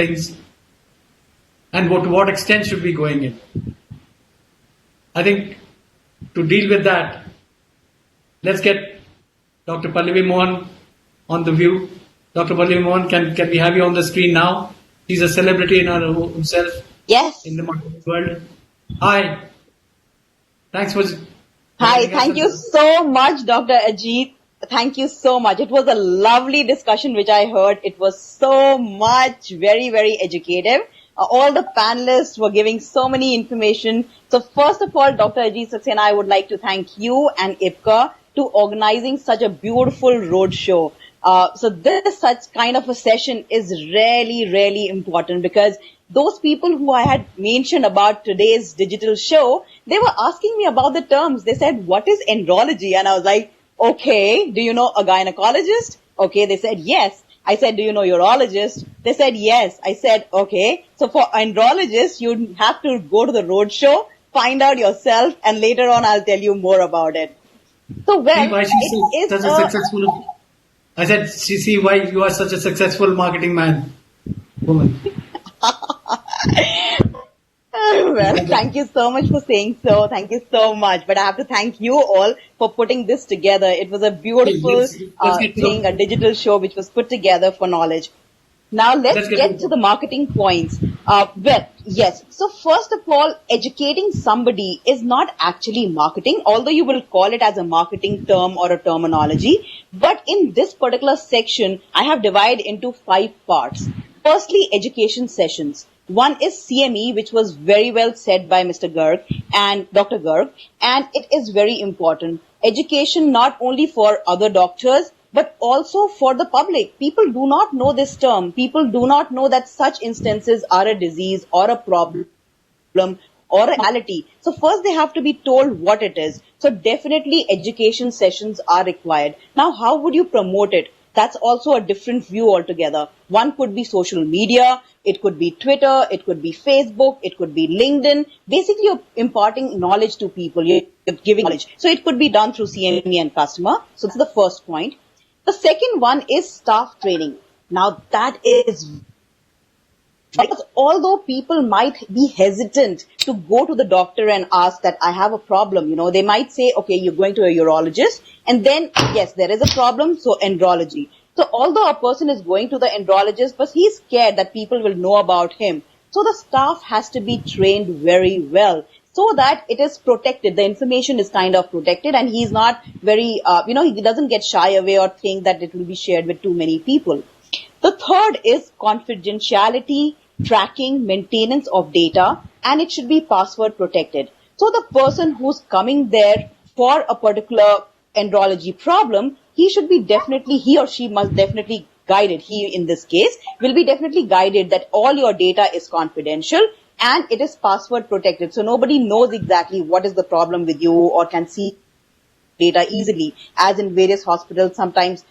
things, and to what extent should be going in. I think to deal with that, let's get Dr. Pallavi Mohan on the view. Dr. Pallavi Mohan, can we have you on the screen now? He's a celebrity in himself. Yes. In the marketing world. Hi. Thanks for. Hi. Thank you so much, Dr. Ajit. Thank you so much. It was a lovely discussion which I heard. It was so much, very, very educative. All the panelists were giving so many information. So first of all, Dr. Ajit Saxena, I would like to thank you and IPCA to organizing such a beautiful roadshow. So this such kind of a session is really, really important because those people who I had mentioned about today's digital show, they were asking me about the terms. They said, what is andrology? And I was like, okay, do you know a gynecologist? Okay, they said yes. I said, do you know urologist? They said yes. I said, okay. So for andrologists, you have to go to the roadshow, find out yourself, and later on I'll tell you more about it. So well, why she's such a successful. I said, see why you are such a successful marketing woman. Well, thank you so much for saying so. Thank you so much. But I have to thank you all for putting this together. It was a beautiful thing, a digital show which was put together for knowledge. Now let's get to the marketing points. Well, yes. So first of all, educating somebody is not actually marketing, although you will call it as a marketing term or a terminology. But in this particular section, I have divided into 5 parts. Firstly, education sessions. One is CME, which was very well said by Mr. Garg and Dr. Garg, and it is very important. Education not only for other doctors, but also for the public. People do not know this term. People do not know that such instances are a disease or a problem or a malady. So first they have to be told what it is. So definitely education sessions are required. Now, how would you promote it? That's also a different view altogether. One could be social media, it could be Twitter, it could be Facebook, it could be LinkedIn. Basically, you're imparting knowledge to people, you're giving knowledge. So it could be done through CME and customer. So that's the first point. The second one is staff training. Now that is, because although people might be hesitant to go to the doctor and ask that I have a problem, they might say, okay, you're going to a urologist, and then, yes, there is a problem, so andrology. So although a person is going to the andrologist, but he's scared that people will know about him. So the staff has to be trained very well so that it is protected. The information is kind of protected and he's not very, he doesn't get shy away or think that it will be shared with too many people. The third is confidentiality, tracking, maintenance of data, and it should be password protected. So the person who's coming there for a particular andrology problem, he or she must definitely guided. He, in this case, will be definitely guided that all your data is confidential and it is password protected. So nobody knows exactly what is the problem with you or can see data easily. As in various hospitals, sometimes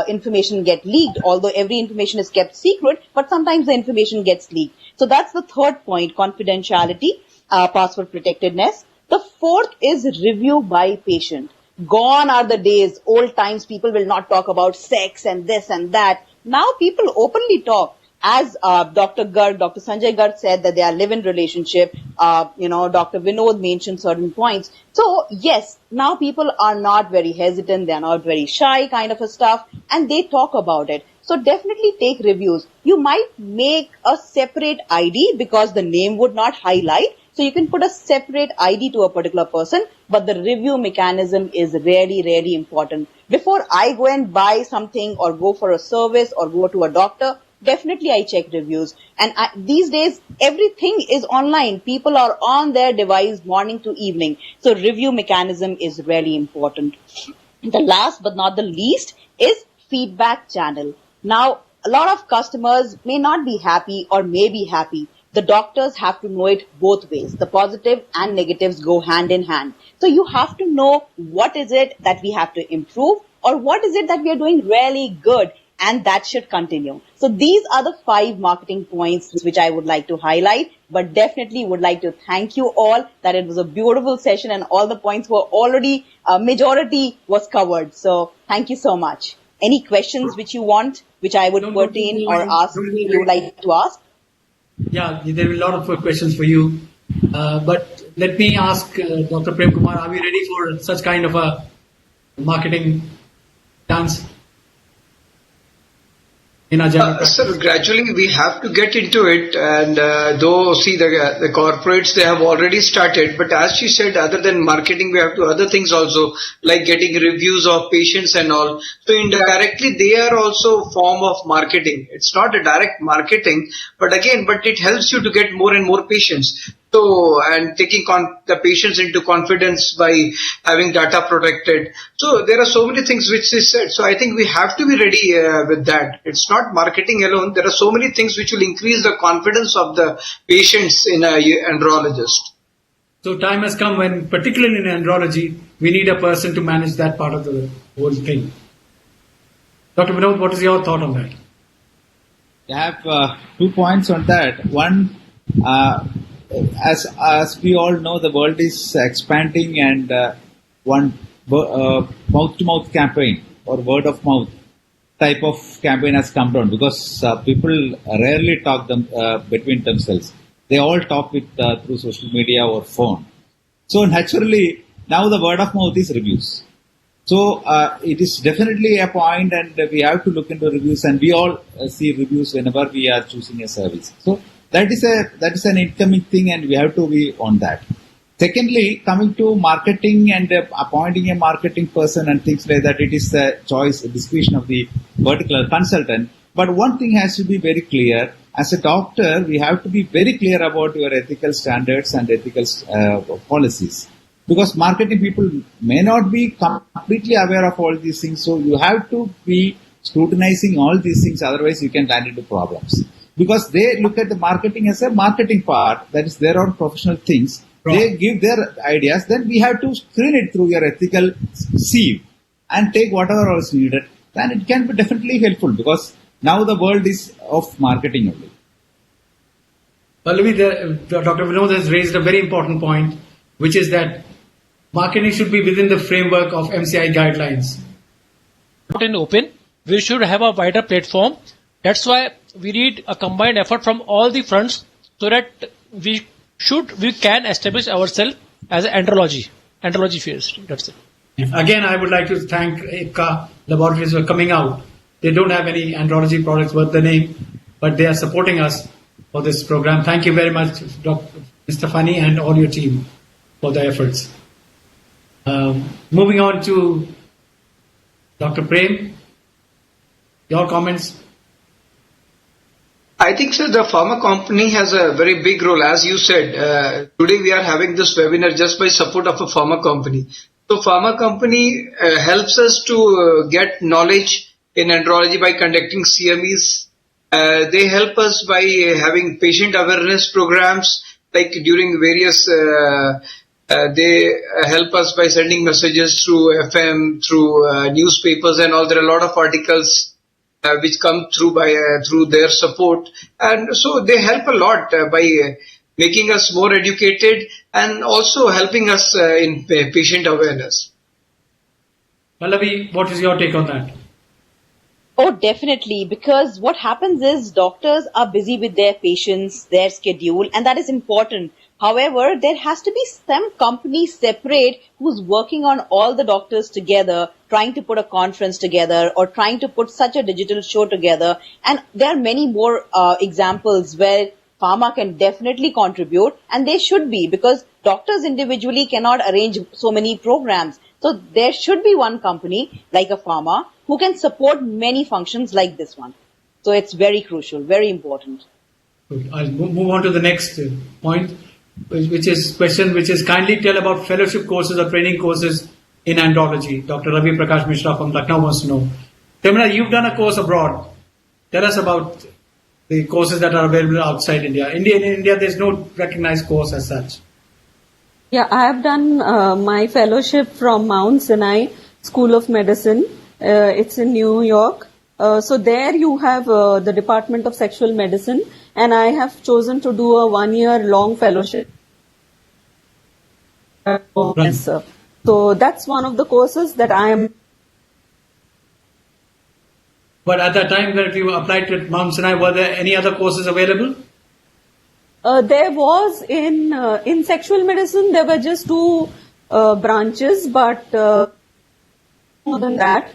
information get leaked, although every information is kept secret, but sometimes the information gets leaked. So that's the third point, confidentiality, password protectedness. The fourth is review by patient. Gone are the days, old times, people will not talk about sex and this and that. Now people openly talk. As Dr. Sanjay Garg said that they are live-in relationship, Dr. Vinod mentioned certain points. So yes, now people are not very hesitant, they are not very shy kind of a stuff, and they talk about it. So definitely take reviews. You might make a separate ID because the name would not highlight. So you can put a separate ID to a particular person, but the review mechanism is really, really important. Before I go and buy something or go for a service or go to a doctor, definitely I check reviews. And these days, everything is online. People are on their device morning to evening. So review mechanism is really important. The last but not the least is feedback channel. Now, a lot of customers may not be happy or may be happy. The doctors have to know it both ways. The positive and negatives go hand in hand. So you have to know what is it that we have to improve or what is it that we are doing really good, and that should continue. So these are the 5 marketing points which I would like to highlight, but definitely would like to thank you all that it was a beautiful session and all the points were already, majority was covered. So thank you so much. Any questions which you want, which I would pertain or ask, you would like to ask? Yeah, there are a lot of questions for you. But let me ask Dr. Prem Kumar, are we ready for such kind of a marketing dance in our general practice? Sir, gradually we have to get into it, and though see the corporates, they have already started, but as she said, other than marketing, we have to other things also, like getting reviews of patients and all. So indirectly they are also a form of marketing. It's not a direct marketing, but it helps you to get more and more patients. So, and taking the patients into confidence by having data protected. So there are so many things which is said. So I think we have to be ready with that. It's not marketing alone. There are so many things which will increase the confidence of the patients in a andrologist. So time has come when, particularly in andrology, we need a person to manage that part of the whole thing. Dr. Vinod, what is your thought on that? I have 2 points on that. One, as we all know, the world is expanding, and one mouth-to-mouth campaign or word-of-mouth type of campaign has come down because people rarely talk between themselves. They all talk through social media or phone. So naturally, now the word-of-mouth is reviews. So it is definitely a point, and we have to look into reviews, and we all see reviews whenever we are choosing a service. So that is an incoming thing, and we have to be on that. Secondly, coming to marketing and appointing a marketing person and things like that, it is the choice, discretion of the particular consultant. But one thing has to be very clear. As a doctor, we have to be very clear about your ethical standards and ethical policies. Because marketing people may not be completely aware of all these things. So you have to be scrutinizing all these things. Otherwise, you can land into problems. Because they look at the marketing as a marketing part, that is their own professional things. Right. They give their ideas, then we have to screen it through your ethical sieve and take whatever else needed. Then it can be definitely helpful because now the world is of marketing only. Pallavi, Dr. Vinod has raised a very important point, which is that marketing should be within the framework of MCI guidelines. Out in open, we should have a wider platform. That's why we need a combined effort from all the fronts so that we can establish ourselves as an andrology field. That's it. Again, I would like to thank IPCA Laboratories for coming out. They don't have any andrology products worth the name, but they are supporting us for this program. Thank you very much, Mr. Fani and all your team for the efforts. Moving on to Dr. Prem, your comments. I think, sir, the pharma company has a very big role. As you said, today we are having this webinar just by support of a pharma company. So pharma company helps us to get knowledge in andrology by conducting CMEs. They help us by having patient awareness programs, like during various, they help us by sending messages through FM, through newspapers and all. There are a lot of articles which come through through their support, and so they help a lot by making us more educated and also helping us in patient awareness. Pallavi, what is your take on that? Oh, definitely, because what happens is doctors are busy with their patients, their schedule, and that is important. However, there has to be some company separate who's working on all the doctors together, trying to put a conference together or trying to put such a digital show together. And there are many more examples where pharma can definitely contribute, and they should be, because doctors individually cannot arrange so many programs. So there should be one company like a pharma who can support many functions like this one. So it's very crucial, very important. Good. I'll move on to the next point, which is kindly tell about fellowship courses or training courses in andrology. Dr. Ravi Prakash Mishra from Lucknow wants to know. Tamina, you've done a course abroad. Tell us about the courses that are available outside India. In India, there's no recognized course as such. Yeah, I have done my fellowship from Mount Sinai School of Medicine. It's in New York. So there you have the Department of Sexual Medicine, and I have chosen to do a 1-year long fellowship. Yes, sir. So that's one of the courses that I am. But at that time that you applied to Mount Sinai, were there any other courses available? There was in sexual medicine, there were just two branches, but more than that.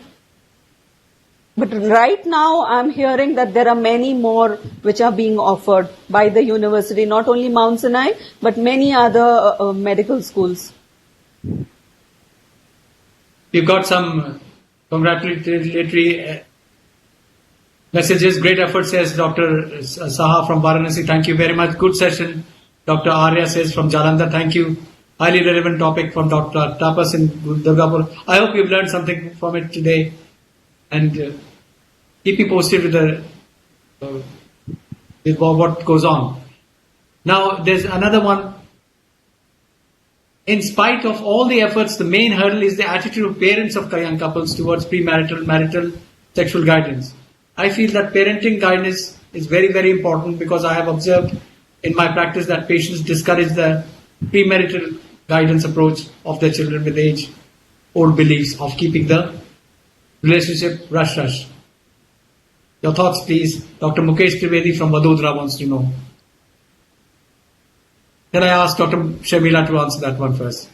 But right now, I'm hearing that there are many more which are being offered by the university, not only Mount Sinai, but many other medical schools. We've got some congratulatory messages. Great effort, says Dr. Saha from Varanasi. Thank you very much. Good session. Dr. Arya says from Jalandhar. Thank you. Highly relevant topic from Dr. Tapas in Durgapur. I hope you've learned something from it today. And keep me posted with what goes on. Now, there's another one. In spite of all the efforts, the main hurdle is the attitude of parents of young couples towards premarital, marital sexual guidance. I feel that parenting guidance is very, very important because I have observed in my practice that patients discourage the premarital guidance approach of their children with age-old beliefs of keeping the relationship rush. Your thoughts, please. Dr. Mukesh Trivedi from Vadodara wants to know. Can I ask Dr. Shamila to answer that one first?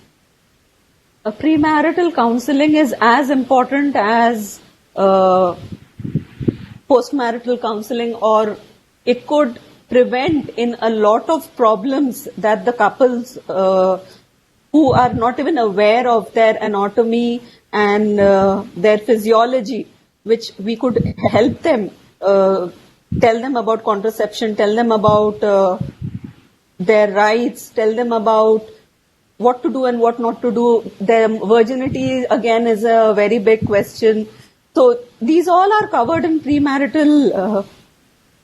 Premarital counseling is as important as postmarital counseling, or it could prevent in a lot of problems that the couples who are not even aware of their anatomy and their physiology, which we could help them, tell them about contraception, tell them about their rights, tell them about what to do and what not to do. Their virginity, again, is a very big question. So these all are covered in premarital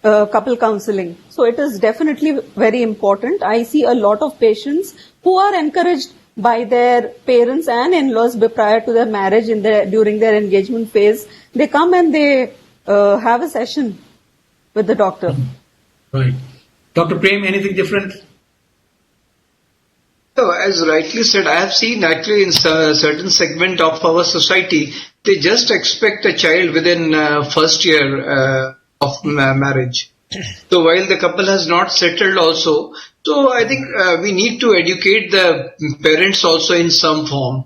couple counseling. So it is definitely very important. I see a lot of patients who are encouraged by their parents and in-laws prior to their marriage, during their engagement phase. They come and they have a session with the doctor. Right. Dr. Prem, anything different? So, as rightly said, I have seen actually in certain segment of our society, they just expect a child within first year of marriage. So while the couple has not settled also, so I think we need to educate the parents also in some form.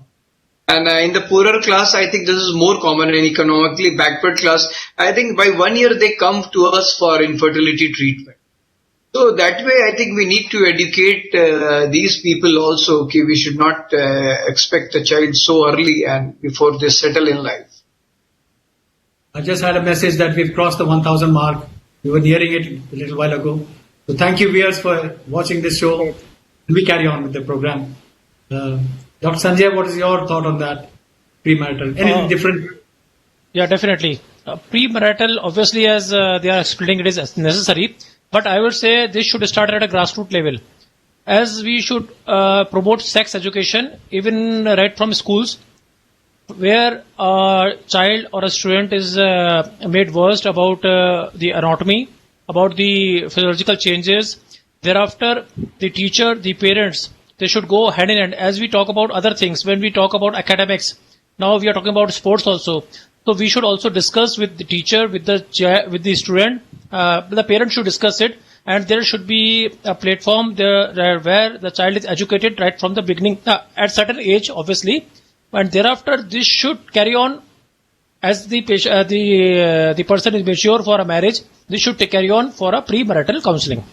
And in the poorer class, I think this is more common. In economically backward class, I think by 1 year they come to us for infertility treatment. So that way, I think we need to educate these people also. Okay, we should not expect a child so early and before they settle in life. I just had a message that we've crossed the 1,000 mark. We were nearing it a little while ago. So thank you, viewers, for watching this show. We carry on with the program. Dr. Sanjay, what is your thought on that? Premarital. Anything different? Yeah, definitely. Premarital, obviously, as they are explaining, it is necessary. But I would say this should start at a grassroots level. As we should promote sex education, even right from schools, where a child or a student is made versed about the anatomy, about the physiological changes. Thereafter, the teacher, the parents, they should go hand in hand. As we talk about other things, when we talk about academics, now we are talking about sports also. So we should also discuss with the teacher, with the student. The parent should discuss it, and there should be a platform there where the child is educated right from the beginning, at certain age, obviously. And thereafter, this should carry on as the person is mature for a marriage. This should carry on for a premarital counseling.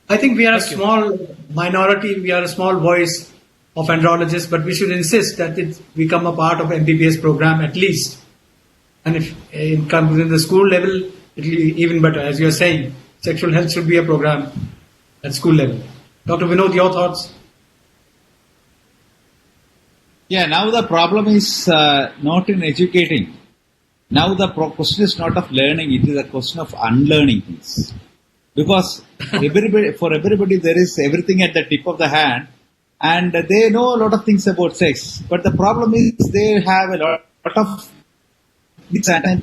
I think we are a small minority. We are a small voice of andrologists, but we should insist that it become a part of MBBS program at least. And if it comes in the school level, it will be even better. As you are saying, sexual health should be a program at school level. Dr. Vinod, your thoughts? Yeah, now the problem is not in educating. Now the question is not of learning, it is a question of unlearning things. Because for everybody there is everything at the tip of the hand, and they know a lot of things about sex. But the problem is they have a lot of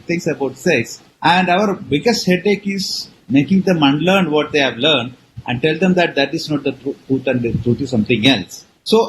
things about sex. And our biggest headache is making them unlearn what they have learned and tell them that that is not the truth and the truth is something else. So